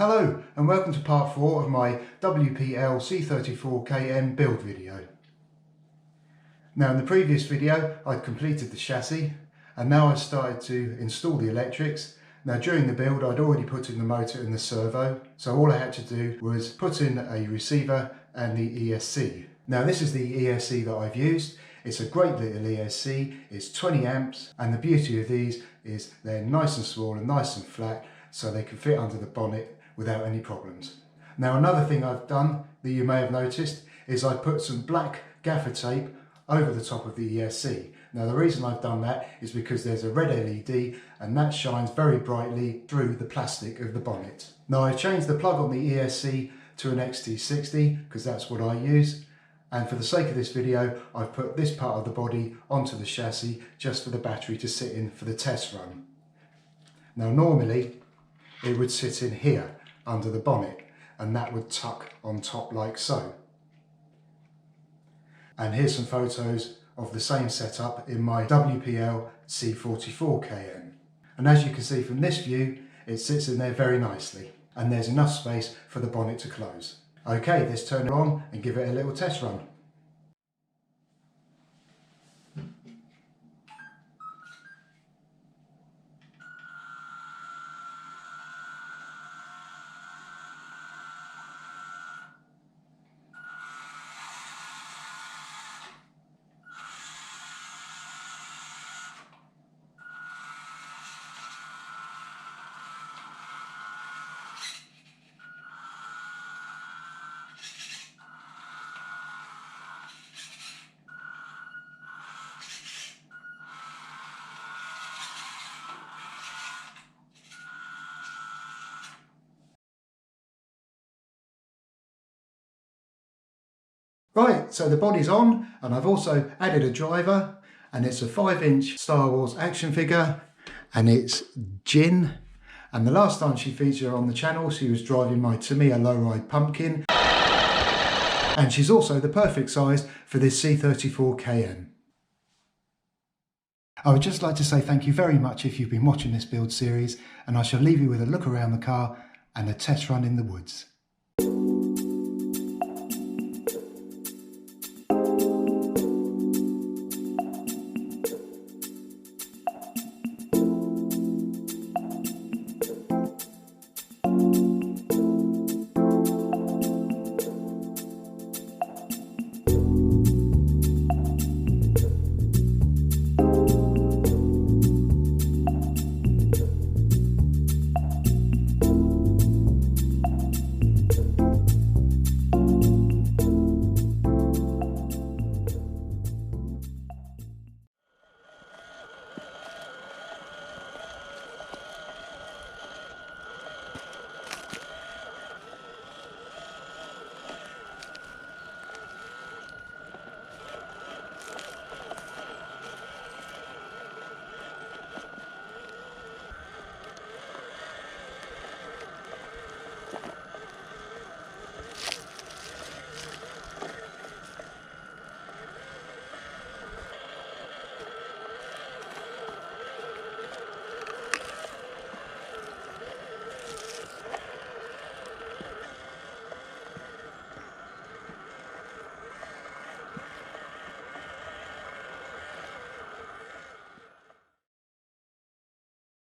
Hello and welcome to part 4 of my WPL C34KM build video. Now in the previous video I'd completed the chassis and now I've started to install the electrics. Now during the build I'd already put in the motor and the servo, so all I had to do was put in a receiver and the ESC. Now this is the ESC that I've used. It's a great little ESC, it's 20 amps, and the beauty of these is they're nice and small and nice and flat, so they can fit under the bonnet without any problems. Now another thing I've done that you may have noticed is I put some black gaffer tape over the top of the ESC. Now the reason I've done that is because there's a red LED and that shines very brightly through the plastic of the bonnet. Now I've changed the plug on the ESC to an XT60 because that's what I use, and for the sake of this video I've put this part of the body onto the chassis just for the battery to sit in for the test run. Now normally it would sit in here under the bonnet and that would tuck on top like so. And here's some photos of the same setup in my WPL C34KM. And as you can see from this view, it sits in there very nicely and there's enough space for the bonnet to close. Okay, let's turn it on and give it a little test run. Right, so the body's on and I've also added a driver, and it's a 5-inch Star Wars action figure and it's Jin, and the last time she featured on the channel she was driving my Tamiya Lowride pumpkin, and she's also the perfect size for this C34KM. I would just like to say thank you very much if you've been watching this build series, and I shall leave you with a look around the car and a test run in the woods.